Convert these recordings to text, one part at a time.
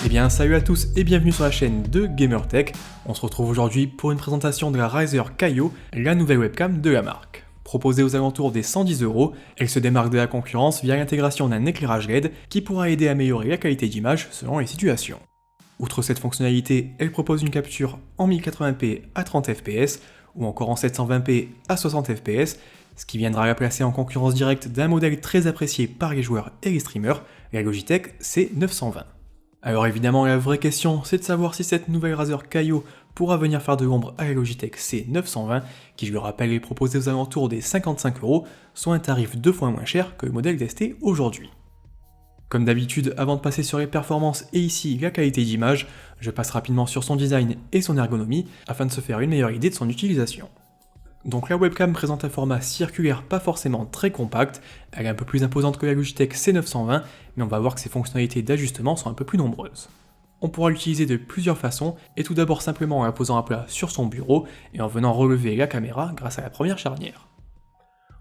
Eh bien salut à tous et bienvenue sur la chaîne de GamerTech. On se retrouve aujourd'hui pour une présentation de la Razer Kaio, la nouvelle webcam de la marque. Proposée aux alentours des 110 €, elle se démarque de la concurrence via l'intégration d'un éclairage LED qui pourra aider à améliorer la qualité d'image selon les situations. Outre cette fonctionnalité, elle propose une capture en 1080p à 30 fps ou encore en 720p à 60 fps, ce qui viendra la placer en concurrence directe d'un modèle très apprécié par les joueurs et les streamers, la Logitech C920. Alors évidemment la vraie question c'est de savoir si cette nouvelle Razer Kaio pourra venir faire de l'ombre à la Logitech C920 qui je le rappelle est proposée aux alentours des 55 €, soit un tarif 2 fois moins cher que le modèle testé aujourd'hui. Comme d'habitude, avant de passer sur les performances et ici la qualité d'image, je passe rapidement sur son design et son ergonomie afin de se faire une meilleure idée de son utilisation. Donc la webcam présente un format circulaire pas forcément très compact, elle est un peu plus imposante que la Logitech C920, mais on va voir que ses fonctionnalités d'ajustement sont un peu plus nombreuses. On pourra l'utiliser de plusieurs façons, et tout d'abord simplement en la posant à plat sur son bureau et en venant relever la caméra grâce à la première charnière.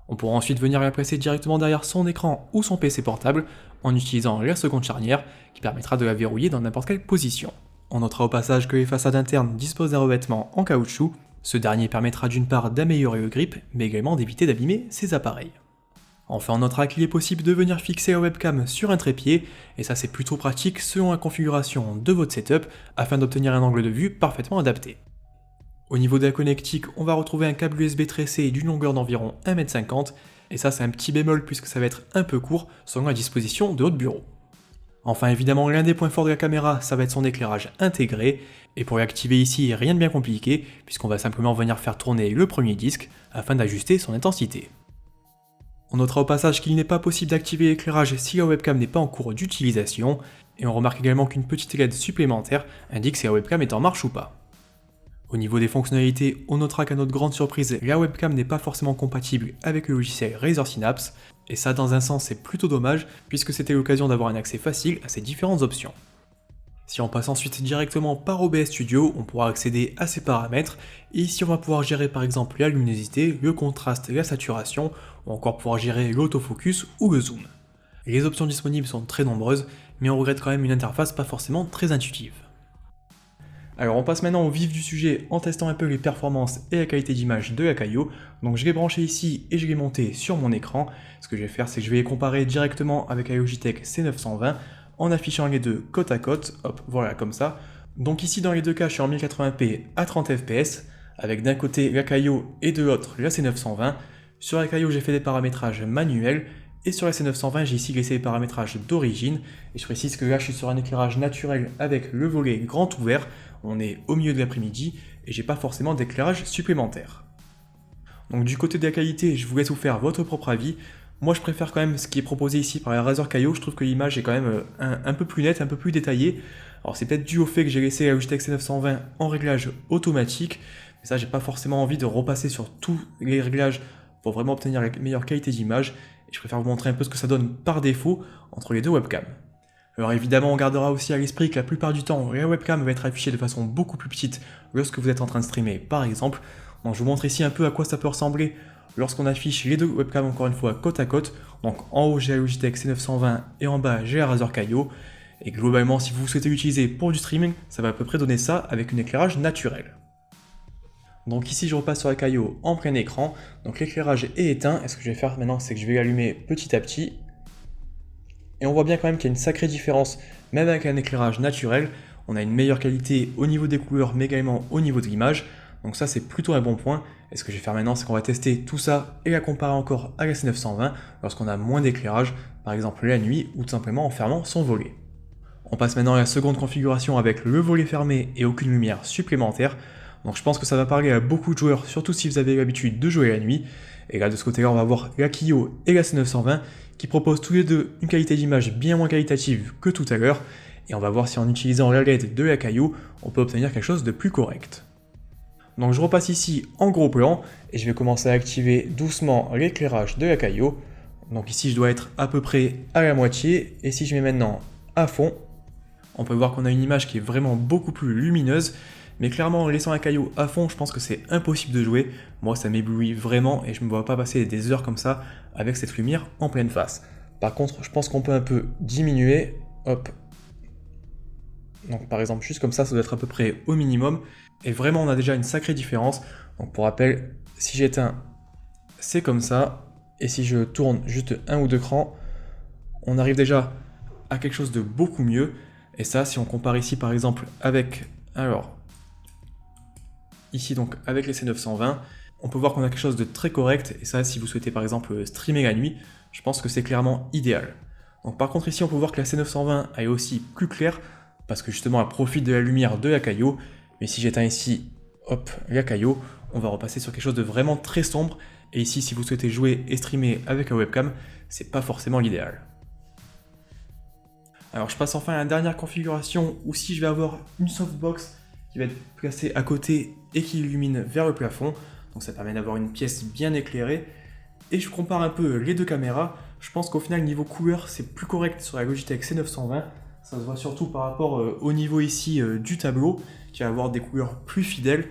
On pourra ensuite venir la placer directement derrière son écran ou son PC portable en utilisant la seconde charnière qui permettra de la verrouiller dans n'importe quelle position. On notera au passage que les façades internes disposent d'un revêtement en caoutchouc. Ce dernier permettra d'une part d'améliorer le grip, mais également d'éviter d'abîmer ses appareils. Enfin, on notera qu'il est possible de venir fixer la webcam sur un trépied, et ça c'est plutôt pratique selon la configuration de votre setup, afin d'obtenir un angle de vue parfaitement adapté. Au niveau de la connectique, on va retrouver un câble USB tressé d'une longueur d'environ 1,50 m, et ça c'est un petit bémol puisque ça va être un peu court selon la disposition de votre bureau. Enfin évidemment l'un des points forts de la caméra ça va être son éclairage intégré, et pour l'activer ici rien de bien compliqué puisqu'on va simplement venir faire tourner le premier disque afin d'ajuster son intensité. On notera au passage qu'il n'est pas possible d'activer l'éclairage si la webcam n'est pas en cours d'utilisation, et on remarque également qu'une petite LED supplémentaire indique si la webcam est en marche ou pas. Au niveau des fonctionnalités, on notera qu'à notre grande surprise, la webcam n'est pas forcément compatible avec le logiciel Razer Synapse, et ça dans un sens c'est plutôt dommage puisque c'était l'occasion d'avoir un accès facile à ces différentes options. Si on passe ensuite directement par OBS Studio, on pourra accéder à ces paramètres, et ici on va pouvoir gérer par exemple la luminosité, le contraste, la saturation, ou encore pouvoir gérer l'autofocus ou le zoom. Les options disponibles sont très nombreuses, mais on regrette quand même une interface pas forcément très intuitive. Alors on passe maintenant au vif du sujet en testant un peu les performances et la qualité d'image de la Kaio. Donc je l'ai branché ici et je l'ai monté sur mon écran. Ce que je vais faire c'est que je vais les comparer directement avec la Logitech C920 en affichant les deux côte à côte, hop voilà comme ça. Donc ici dans les deux cas je suis en 1080p à 30 fps avec d'un côté la Kaio et de l'autre la C920. Sur la Kaio j'ai fait des paramétrages manuels et sur la C920 j'ai ici laissé les paramétrages d'origine et je précise que là je suis sur un éclairage naturel avec le volet grand ouvert. On est au milieu de l'après-midi et j'ai pas forcément d'éclairage supplémentaire. Donc du côté de la qualité, je vous laisse vous faire votre propre avis. Moi je préfère quand même ce qui est proposé ici par la Razer Kaio, je trouve que l'image est quand même un peu plus nette, un peu plus détaillée. Alors c'est peut-être dû au fait que j'ai laissé la Logitech C920 en réglage automatique, mais ça j'ai pas forcément envie de repasser sur tous les réglages pour vraiment obtenir la meilleure qualité d'image, et je préfère vous montrer un peu ce que ça donne par défaut entre les deux webcams. Alors évidemment on gardera aussi à l'esprit que la plupart du temps la webcam va être affichée de façon beaucoup plus petite lorsque vous êtes en train de streamer par exemple. Donc je vous montre ici un peu à quoi ça peut ressembler lorsqu'on affiche les deux webcams encore une fois côte à côte. Donc en haut j'ai la Logitech C920 et en bas j'ai la Razer Kaio. Et globalement si vous souhaitez l'utiliser pour du streaming, ça va à peu près donner ça avec un éclairage naturel. Donc ici je repasse sur la Kaio en plein écran, donc l'éclairage est éteint, et ce que je vais faire maintenant c'est que je vais l'allumer petit à petit. Et on voit bien quand même qu'il y a une sacrée différence, même avec un éclairage naturel, on a une meilleure qualité au niveau des couleurs mais également au niveau de l'image, donc ça c'est plutôt un bon point. Et ce que je vais faire maintenant c'est qu'on va tester tout ça et la comparer encore à la C920 lorsqu'on a moins d'éclairage, par exemple la nuit ou tout simplement en fermant son volet. On passe maintenant à la seconde configuration avec le volet fermé et aucune lumière supplémentaire, donc je pense que ça va parler à beaucoup de joueurs, surtout si vous avez l'habitude de jouer la nuit. Et là de ce côté-là on va voir la Kaio et la C920 qui proposent tous les deux une qualité d'image bien moins qualitative que tout à l'heure, et on va voir si en utilisant la LED de la Kaio, on peut obtenir quelque chose de plus correct. Donc je repasse ici en gros plan, et je vais commencer à activer doucement l'éclairage de la Kaio. Donc ici je dois être à peu près à la moitié, et si je mets maintenant à fond, on peut voir qu'on a une image qui est vraiment beaucoup plus lumineuse, mais clairement en laissant la Kaio à fond, je pense que c'est impossible de jouer. Moi ça m'éblouit vraiment et je ne me vois pas passer des heures comme ça avec cette lumière en pleine face. Par contre, je pense qu'on peut un peu diminuer, hop. Donc par exemple, juste comme ça doit être à peu près au minimum. Et vraiment, on a déjà une sacrée différence. Donc pour rappel, si j'éteins, c'est comme ça. Et si je tourne juste un ou deux crans, on arrive déjà à quelque chose de beaucoup mieux. Et ça, si on compare ici par exemple avec... Alors, ici donc avec les C920, on peut voir qu'on a quelque chose de très correct. Et ça, si vous souhaitez par exemple streamer la nuit, je pense que c'est clairement idéal. Donc par contre ici, on peut voir que la C920 est aussi plus claire, parce que justement elle profite de la lumière de la Caio. Mais si j'éteins ici, hop, la Caio, on va repasser sur quelque chose de vraiment très sombre. Et ici, si vous souhaitez jouer et streamer avec la webcam, c'est pas forcément l'idéal. Alors je passe enfin à la dernière configuration où si je vais avoir une softbox qui va être placée à côté et qui illumine vers le plafond. Donc ça permet d'avoir une pièce bien éclairée. Et je compare un peu les deux caméras. Je pense qu'au final, niveau couleur, c'est plus correct sur la Logitech C920. Ça se voit surtout par rapport au niveau ici du tableau, qui va avoir des couleurs plus fidèles.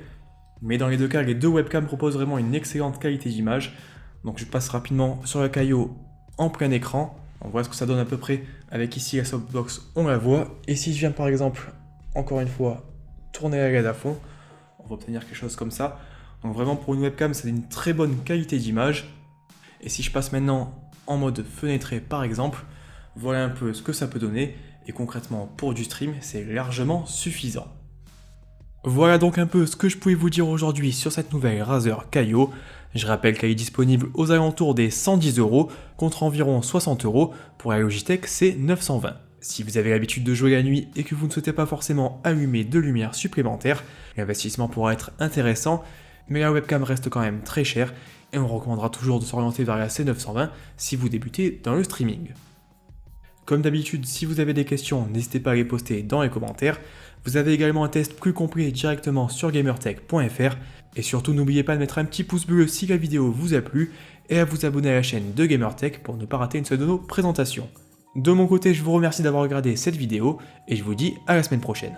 Mais dans les deux cas, les deux webcams proposent vraiment une excellente qualité d'image. Donc je passe rapidement sur la Caio en plein écran. On voit ce que ça donne à peu près avec ici la softbox, on la voit. Et si je viens par exemple, encore une fois, tourner la LED à fond, on va obtenir quelque chose comme ça. Donc vraiment pour une webcam, c'est une très bonne qualité d'image. Et si je passe maintenant en mode fenêtré par exemple, voilà un peu ce que ça peut donner. Et concrètement pour du stream, c'est largement suffisant. Voilà donc un peu ce que je pouvais vous dire aujourd'hui sur cette nouvelle Razer Caio. Je rappelle qu'elle est disponible aux alentours des 110 € contre environ 60 € pour la Logitech C920. Si vous avez l'habitude de jouer la nuit et que vous ne souhaitez pas forcément allumer de lumière supplémentaire, l'investissement pourra être intéressant, mais la webcam reste quand même très chère et on recommandera toujours de s'orienter vers la C920 si vous débutez dans le streaming. Comme d'habitude, si vous avez des questions, n'hésitez pas à les poster dans les commentaires. Vous avez également un test plus complet directement sur gamertech.fr. Et surtout, n'oubliez pas de mettre un petit pouce bleu si la vidéo vous a plu et à vous abonner à la chaîne de Gamertech pour ne pas rater une seule de nos présentations. De mon côté, je vous remercie d'avoir regardé cette vidéo et je vous dis à la semaine prochaine.